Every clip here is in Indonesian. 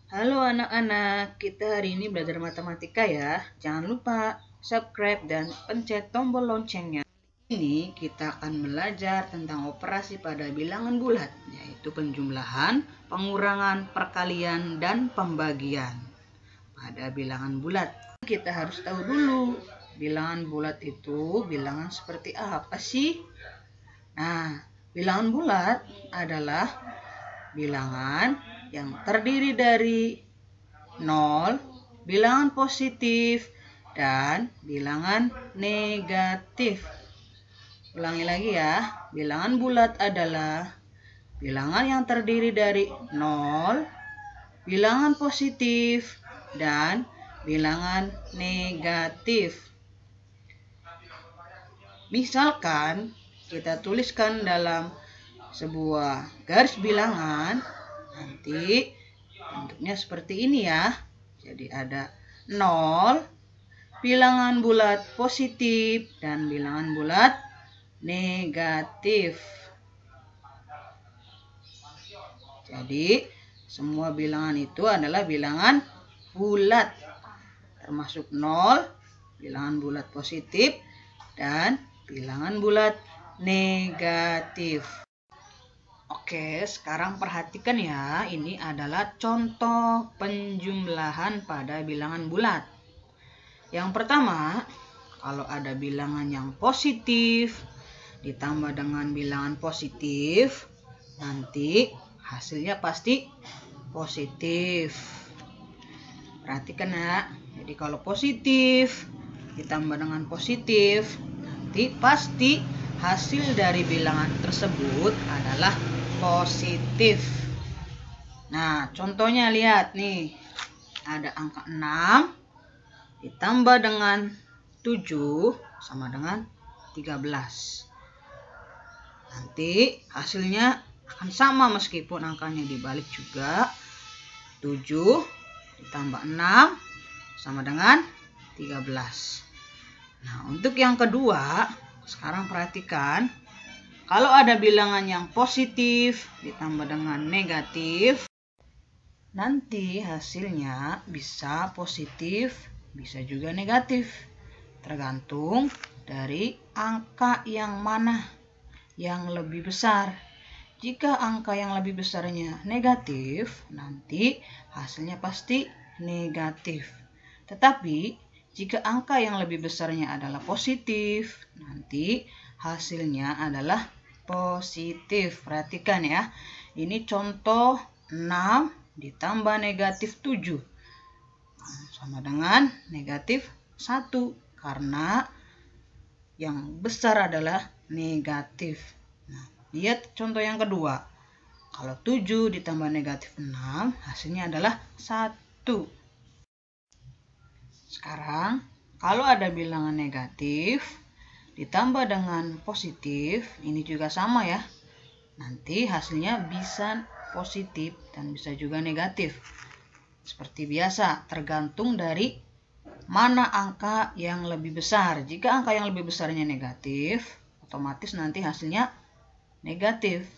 Halo anak-anak, kita hari ini belajar matematika ya. Jangan lupa subscribe dan pencet tombol loncengnya. Ini kita akan belajar tentang operasi pada bilangan bulat, yaitu penjumlahan, pengurangan, perkalian, dan pembagian. Pada bilangan bulat, kita harus tahu dulu, bilangan bulat itu bilangan seperti apa sih? Nah, bilangan bulat adalah bilangan yang terdiri dari 0, bilangan positif, dan bilangan negatif. Ulangi lagi ya, bilangan bulat adalah bilangan yang terdiri dari 0, bilangan positif, dan bilangan negatif. Misalkan kita tuliskan dalam sebuah garis bilangan, nanti bentuknya seperti ini ya. Jadi ada 0, bilangan bulat positif, dan bilangan bulat negatif. Jadi semua bilangan itu adalah bilangan bulat, termasuk 0, bilangan bulat positif, dan bilangan bulat negatif. Oke, sekarang perhatikan ya, ini adalah contoh penjumlahan pada bilangan bulat. Yang pertama, kalau ada bilangan yang positif ditambah dengan bilangan positif, nanti hasilnya pasti positif. Perhatikan ya, jadi kalau positif ditambah dengan positif, nanti pasti hasil dari bilangan tersebut adalah positif. Nah, contohnya lihat nih. Ada angka 6 ditambah dengan 7 sama dengan 13. Nanti hasilnya akan sama meskipun angkanya dibalik juga. 7 ditambah 6 sama dengan 13. Nah, untuk yang kedua, sekarang perhatikan, kalau ada bilangan yang positif ditambah dengan negatif, nanti hasilnya bisa positif, bisa juga negatif. Tergantung dari angka yang mana yang lebih besar. Jika angka yang lebih besarnya negatif, nanti hasilnya pasti negatif. Tetapi jika angka yang lebih besarnya adalah positif, nanti hasilnya adalah positif. Perhatikan ya, ini contoh 6 ditambah negatif 7 sama dengan negatif 1, karena yang besar adalah negatif. Nah, lihat contoh yang kedua. Kalau 7 ditambah negatif 6, hasilnya adalah 1. Sekarang, kalau ada bilangan negatif ditambah dengan positif, ini juga sama ya. Nanti hasilnya bisa positif dan bisa juga negatif. Seperti biasa, tergantung dari mana angka yang lebih besar. Jika angka yang lebih besarnya negatif, otomatis nanti hasilnya negatif.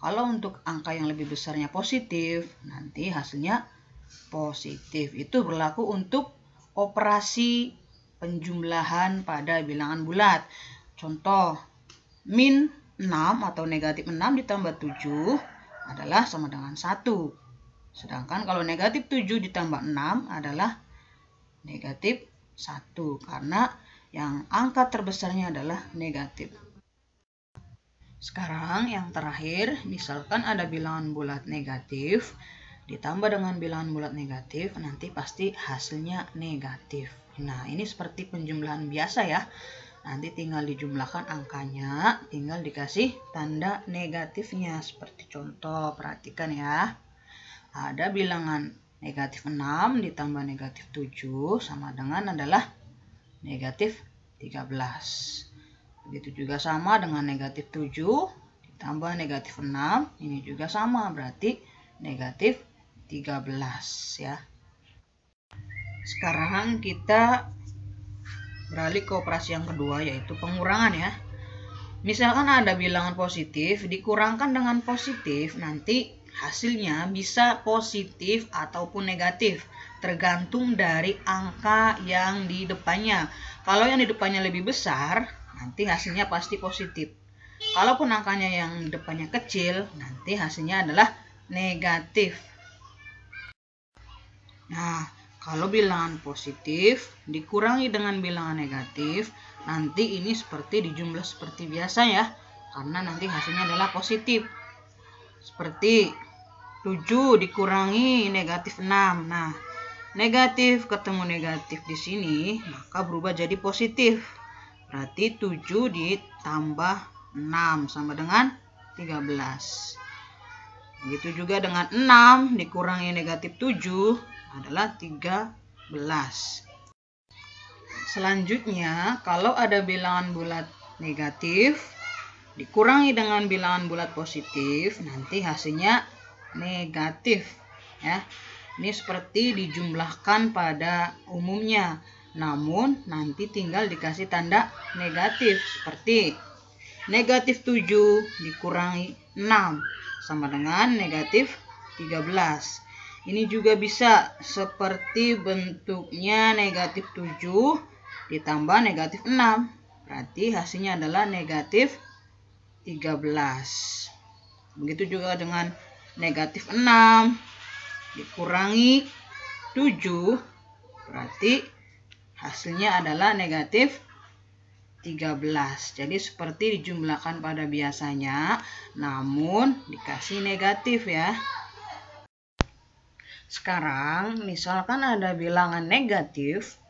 Kalau untuk angka yang lebih besarnya positif, nanti hasilnya positif. Itu berlaku untuk operasi penjumlahan pada bilangan bulat. Contoh, min 6 atau negatif 6 ditambah 7 adalah sama dengan 1. Sedangkan kalau negatif 7 ditambah 6 adalah negatif 1, karena yang angka terbesarnya adalah negatif. Sekarang yang terakhir, misalkan ada bilangan bulat negatif ditambah dengan bilangan bulat negatif, nanti pasti hasilnya negatif. Nah, ini seperti penjumlahan biasa ya. Nanti tinggal dijumlahkan angkanya, tinggal dikasih tanda negatifnya. Seperti contoh, perhatikan ya. Ada bilangan negatif 6 ditambah negatif 7 sama dengan adalah negatif 13. Begitu juga sama dengan negatif 7 ditambah negatif 6, ini juga sama, berarti negatif 13 ya. Sekarang kita beralih ke operasi yang kedua, yaitu pengurangan ya. Misalkan ada bilangan positif dikurangkan dengan positif, nanti hasilnya bisa positif ataupun negatif, tergantung dari angka yang di depannya. Kalau yang di depannya lebih besar, nanti hasilnya pasti positif. Kalaupun angkanya yang depannya kecil, nanti hasilnya adalah negatif. Nah, kalau bilangan positif dikurangi dengan bilangan negatif, nanti ini seperti dijumlah seperti biasa ya, karena nanti hasilnya adalah positif. Seperti 7 dikurangi negatif 6. Nah, negatif ketemu negatif di sini, maka berubah jadi positif. Berarti 7 ditambah 6 sama dengan 13. Begitu juga dengan 6 dikurangi negatif 7 adalah 13. Selanjutnya, kalau ada bilangan bulat negatif dikurangi dengan bilangan bulat positif, nanti hasilnya negatif ya. Ini seperti dijumlahkan pada umumnya, namun nanti tinggal dikasih tanda negatif, seperti negatif 7 dikurangi 6 sama dengan negatif 13. Ini juga bisa seperti bentuknya negatif 7 ditambah negatif 6. Berarti hasilnya adalah negatif 13. Begitu juga dengan negatif 6 dikurangi 7, berarti hasilnya adalah negatif 13. Jadi seperti dijumlahkan pada biasanya, namun dikasih negatif ya. Sekarang misalkan ada bilangan negatif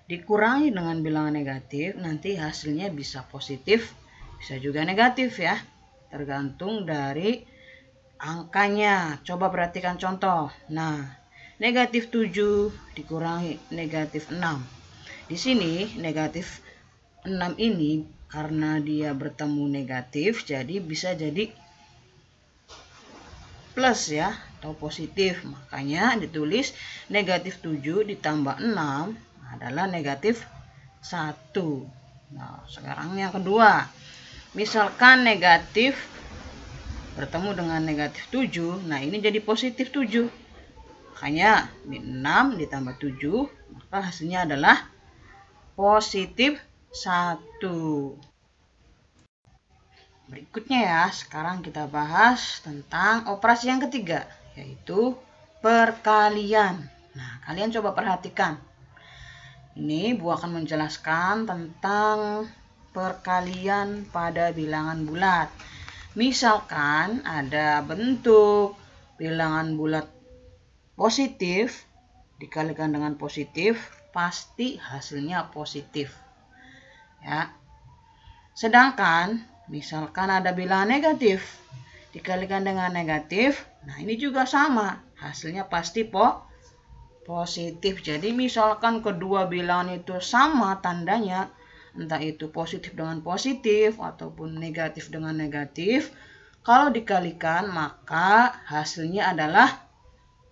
dikurangi dengan bilangan negatif, nanti hasilnya bisa positif, bisa juga negatif ya, tergantung dari angkanya. Coba perhatikan contoh. Nah, negatif 7 dikurangi negatif 6. Di sini negatif 6 ini karena dia bertemu negatif, jadi bisa jadi plus ya, atau positif. Makanya ditulis negatif 7 ditambah 6 adalah negatif 1. Nah, sekarang yang kedua. Misalkan negatif bertemu dengan negatif 7, nah ini jadi positif 7. Makanya 6 ditambah 7, maka hasilnya adalah positif 1. Berikutnya ya, sekarang kita bahas tentang operasi yang ketiga, yaitu perkalian. Nah, kalian coba perhatikan. Ini Bu akan menjelaskan tentang perkalian pada bilangan bulat. Misalkan ada bentuk bilangan bulat positif dikalikan dengan positif, pasti hasilnya positif. Ya. Sedangkan misalkan ada bilangan negatif dikalikan dengan negatif, nah ini juga sama, hasilnya pasti positif. Jadi misalkan kedua bilangan itu sama tandanya, entah itu positif dengan positif ataupun negatif dengan negatif, kalau dikalikan maka hasilnya adalah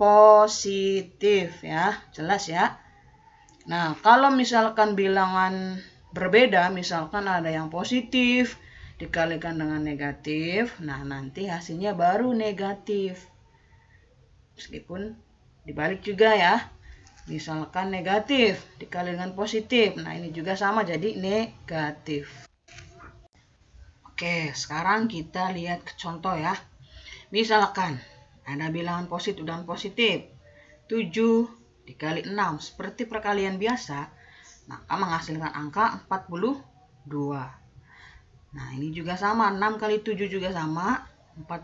positif ya. Jelas ya. Nah, kalau misalkan bilangan berbeda, misalkan ada yang positif dikalikan dengan negatif, nah nanti hasilnya baru negatif. Meskipun dibalik juga ya. Misalkan negatif dikali dengan positif, nah ini juga sama jadi negatif. Oke, sekarang kita lihat ke contoh ya. Misalkan ada bilangan positif dan positif, 7 dikali 6 seperti perkalian biasa, maka menghasilkan angka 42. Nah ini juga sama, 6 kali 7 juga sama 42.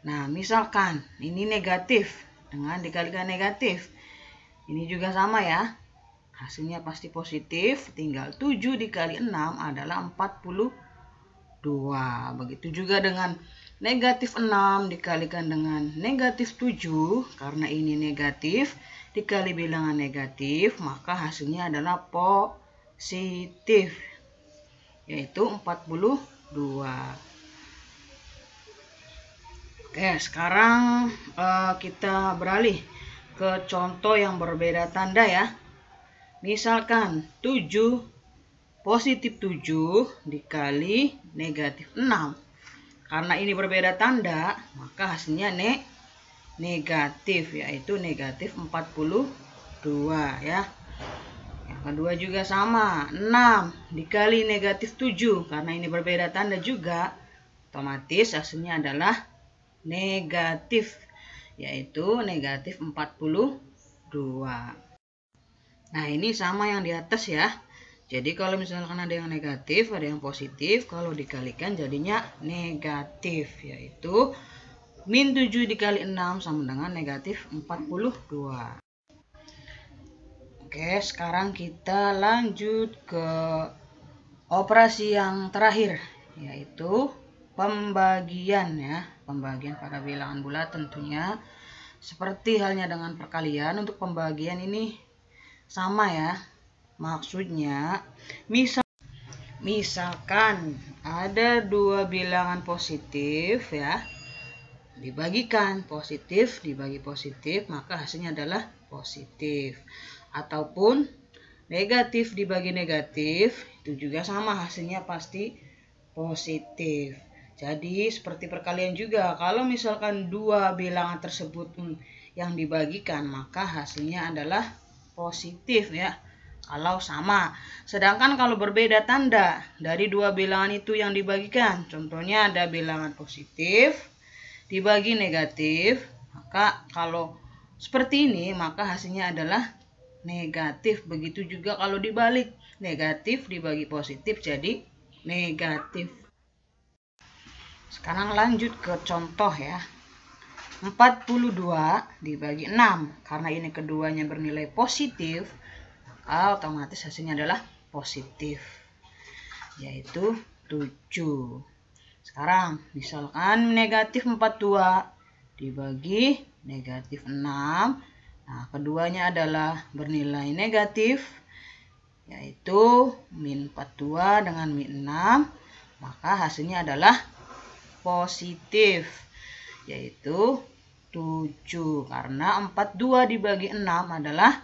Nah misalkan ini negatif dengan dikalikan negatif, ini juga sama ya, hasilnya pasti positif, tinggal 7 dikali 6 adalah 42. Begitu juga dengan negatif 6 dikalikan dengan negatif 7, karena ini negatif dikali bilangan negatif, maka hasilnya adalah positif, yaitu 42. Oke, sekarang kita beralih ke contoh yang berbeda tanda ya. Misalkan 7 positif 7 dikali negatif 6 karena ini berbeda tanda, maka hasilnya negatif, yaitu negatif 42 ya. Yang kedua juga sama, 6 dikali negatif 7, karena ini berbeda tanda juga, otomatis hasilnya adalah negatif, yaitu negatif 42. Nah, ini sama yang di atas ya. Jadi kalau misalkan ada yang negatif, ada yang positif, kalau dikalikan jadinya negatif, yaitu min 7 dikali 6 sama dengan negatif 42. Oke, sekarang kita lanjut ke operasi yang terakhir, yaitu pembagian ya. Pembagian pada bilangan bulat tentunya. Seperti halnya dengan perkalian, untuk pembagian ini sama ya. Maksudnya, misalkan ada dua bilangan positif ya, dibagikan positif dibagi positif, maka hasilnya adalah positif. Ataupun negatif dibagi negatif, itu juga sama, hasilnya pasti positif. Jadi seperti perkalian juga, kalau misalkan dua bilangan tersebut yang dibagikan, maka hasilnya adalah positif ya, kalau sama. Sedangkan kalau berbeda tanda dari dua bilangan itu yang dibagikan, contohnya ada bilangan positif dibagi negatif, maka kalau seperti ini maka hasilnya adalah negatif. Begitu juga kalau dibalik, negatif dibagi positif jadi negatif. Sekarang lanjut ke contoh ya. 42 dibagi 6, karena ini keduanya bernilai positif, maka otomatis hasilnya adalah positif, yaitu 7. Sekarang misalkan negatif 42 dibagi negatif 6, nah keduanya adalah bernilai negatif, yaitu min 42 dengan min 6, maka hasilnya adalah positif, yaitu 7, karena 42 dibagi 6 adalah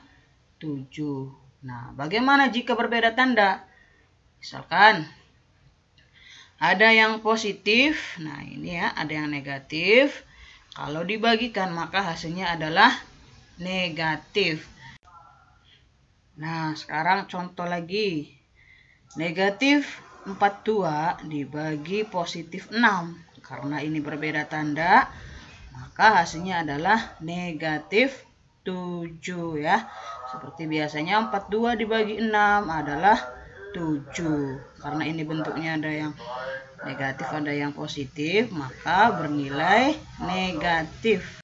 7. Nah, bagaimana jika berbeda tanda? Misalkan ada yang positif, nah ini ya, ada yang negatif. Kalau dibagikan maka hasilnya adalah negatif. Nah, sekarang contoh lagi. Negatif 42 dibagi positif 6. Karena ini berbeda tanda, maka hasilnya adalah negatif 7 ya. Seperti biasanya 42 dibagi 6 adalah 7. Karena ini bentuknya ada yang negatif, ada yang positif, maka bernilai negatif.